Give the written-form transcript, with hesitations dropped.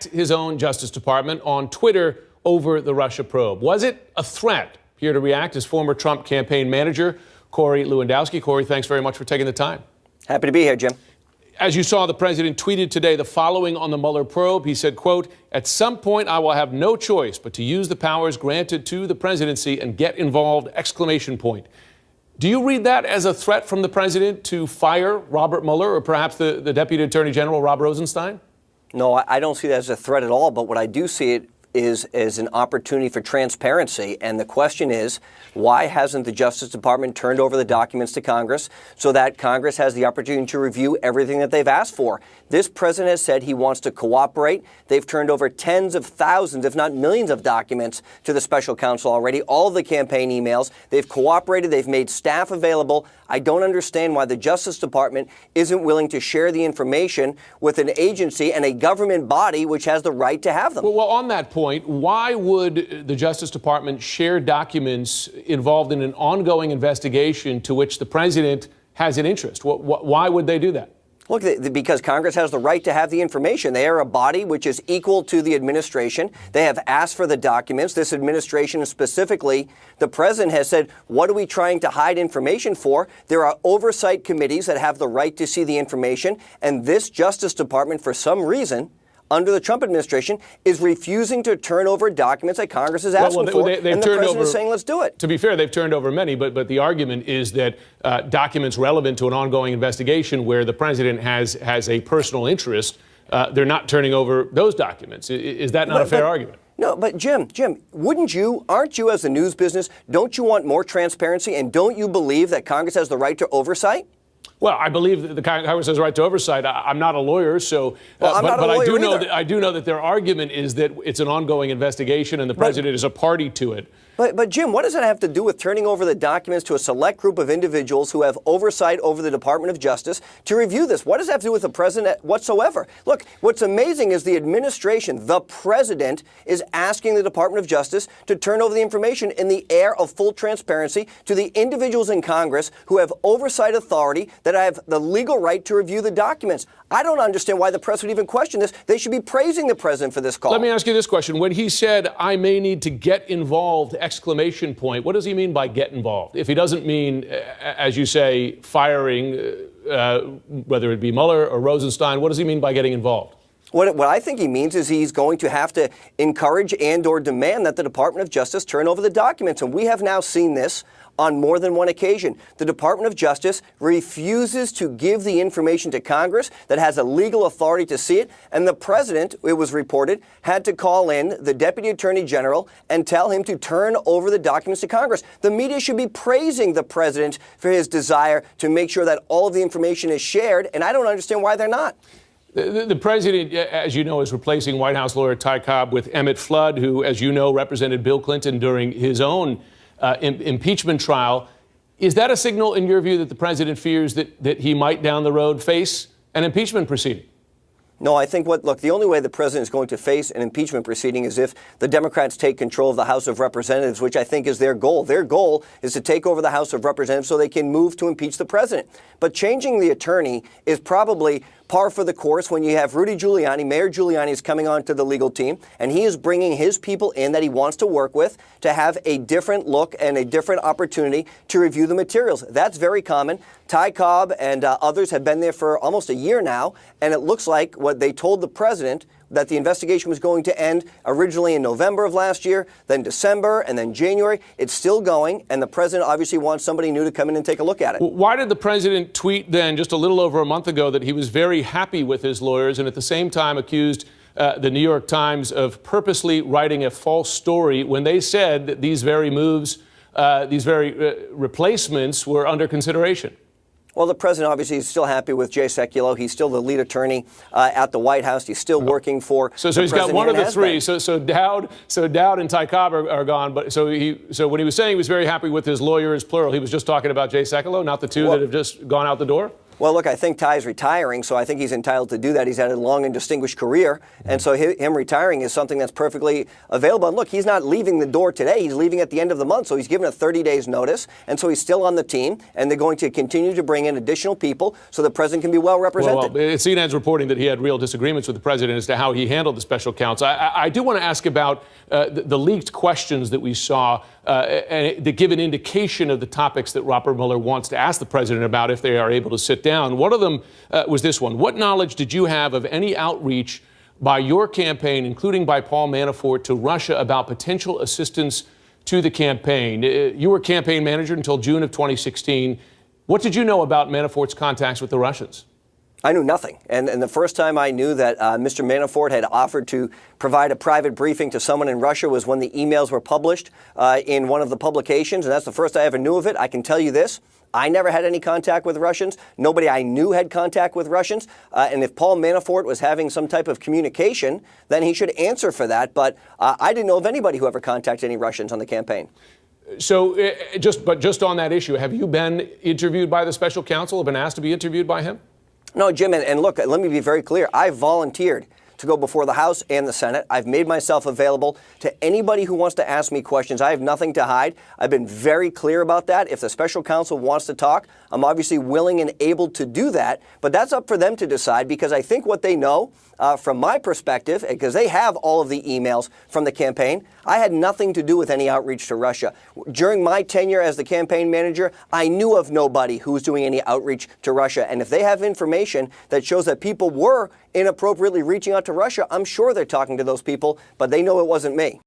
attacked his own Justice Department on Twitter over the Russia probe. Was it a threat? Here to react is former Trump campaign manager Corey Lewandowski. Corey, thanks very much for taking the time. Happy to be here, Jim. As you saw, the president tweeted today the following on the Mueller probe. He said, quote, "At some point, I will have no choice but to use the powers granted to the presidency and get involved, exclamation point." Do you read that as a threat from the president to fire Robert Mueller or perhaps the Deputy Attorney General, Rob Rosenstein? No, I don't see that as a threat at all. But what I do see it is an opportunity for transparency. And the question is, why hasn't the Justice Department turned over the documents to Congress so that Congress has the opportunity to review everything that they've asked for? This president has said he wants to cooperate. They've turned over tens of thousands, if not millions of documents to the special counsel already, all of the campaign emails. They've cooperated. They've made staff available. I don't understand why the Justice Department isn't willing to share the information with an agency and a government body which has the right to have them. Well, on that point, why would the Justice Department share documents involved in an ongoing investigation to which the president has an interest? Why would they do that? Look, because Congress has the right to have the information. They are a body which is equal to the administration. They have asked for the documents. This administration, specifically, the president has said, what are we trying to hide information for? There are oversight committees that have the right to see the information. And this Justice Department, for some reason, under the Trump administration, is refusing to turn over documents that Congress is asking for, and the president is saying, let's do it. To be fair, they've turned over many, but the argument is that documents relevant to an ongoing investigation where the president has a personal interest, they're not turning over those documents. Is that not a fair argument? No, but Jim, aren't you as the news business, don't you want more transparency, and don't you believe that Congress has the right to oversight? Well, I believe that the Congress has a right to oversight. I'm not a lawyer, so I'm not a lawyer I do know that their argument is that it's an ongoing investigation and the president is a party to it. But Jim, what does that have to do with turning over the documents to a select group of individuals who have oversight over the Department of Justice to review this? What does that have to do with the president whatsoever? Look, what's amazing is the administration, the president, is asking the Department of Justice to turn over the information in the air of full transparency to the individuals in Congress who have oversight authority that have the legal right to review the documents. I don't understand why the press would even question this. They should be praising the president for this call. Let me ask you this question. When he said, "I may need to get involved," exclamation point, what does he mean by get involved? If he doesn't mean, as you say, firing, whether it be Mueller or Rosenstein, what does he mean by getting involved? What I think he means is he's going to have to encourage and or demand that the Department of Justice turn over the documents. And we have now seen this on more than one occasion. The Department of Justice refuses to give the information to Congress that has a legal authority to see it. And the president, it was reported, had to call in the Deputy Attorney General and tell him to turn over the documents to Congress. The media should be praising the president for his desire to make sure that all of the information is shared. And I don't understand why they're not. The president, as you know, is replacing White House lawyer Ty Cobb with Emmett Flood, who, as you know, represented Bill Clinton during his own impeachment trial. Is that a signal, in your view, that the president fears that he might down the road face an impeachment proceeding? No, I think the only way the president is going to face an impeachment proceeding is if the Democrats take control of the House of Representatives, which I think is their goal. Their goal is to take over the House of Representatives so they can move to impeach the president. But changing the attorney is probably par for the course when you have Rudy Giuliani. Mayor Giuliani is coming on to the legal team, and he is bringing his people in that he wants to work with to have a different look and a different opportunity to review the materials. That's very common. Ty Cobb and others have been there for almost a year now, and it looks like what they told the president, that the investigation was going to end originally in November of last year, then December, and then January. It's still going, and the president obviously wants somebody new to come in and take a look at it. Why did the president tweet then, just a little over a month ago, that he was very happy with his lawyers and at the same time accused the New York Times of purposely writing a false story when they said that these very moves, these very replacements were under consideration? Well, the president obviously is still happy with Jay Sekulow. He's still the lead attorney at the White House. He's still working for. So he's got one of the three. So Dowd and Ty Cobb are gone. But so when he was saying he was very happy with his lawyers, plural, he was just talking about Jay Sekulow, not the two that have just gone out the door. Well, look, I think Ty's retiring, so I think he's entitled to do that. He's had a long and distinguished career, and so him retiring is something that's perfectly available. And look, he's not leaving the door today. He's leaving at the end of the month, so he's given a 30 days notice, and so he's still on the team, and they're going to continue to bring in additional people so the president can be well represented. Well, CNN's reporting that he had real disagreements with the president as to how he handled the special counsel. I do want to ask about the leaked questions that we saw and that give an indication of the topics that Robert Mueller wants to ask the president about if they are able to sit down. One of them was this one. What knowledge did you have of any outreach by your campaign, including by Paul Manafort, to Russia about potential assistance to the campaign? You were campaign manager until June of 2016. What did you know about Manafort's contacts with the Russians? I knew nothing. And the first time I knew that Mr. Manafort had offered to provide a private briefing to someone in Russia was when the emails were published in one of the publications. And that's the first I ever knew of it. I can tell you this. I never had any contact with Russians. Nobody I knew had contact with Russians. And if Paul Manafort was having some type of communication, then he should answer for that. But I didn't know of anybody who ever contacted any Russians on the campaign. So just on that issue, have you been interviewed by the special counsel, have been asked to be interviewed by him? No, Jim, and look, let me be very clear. I volunteered to go before the House and the Senate. I've made myself available to anybody who wants to ask me questions. I have nothing to hide. I've been very clear about that. If the special counsel wants to talk, I'm obviously willing and able to do that. But that's up for them to decide, because I think what they know from my perspective, because they have all of the emails from the campaign, I had nothing to do with any outreach to Russia. During my tenure as the campaign manager, I knew of nobody who was doing any outreach to Russia. And if they have information that shows that people were inappropriately reaching out to Russia, I'm sure they're talking to those people, but they know it wasn't me.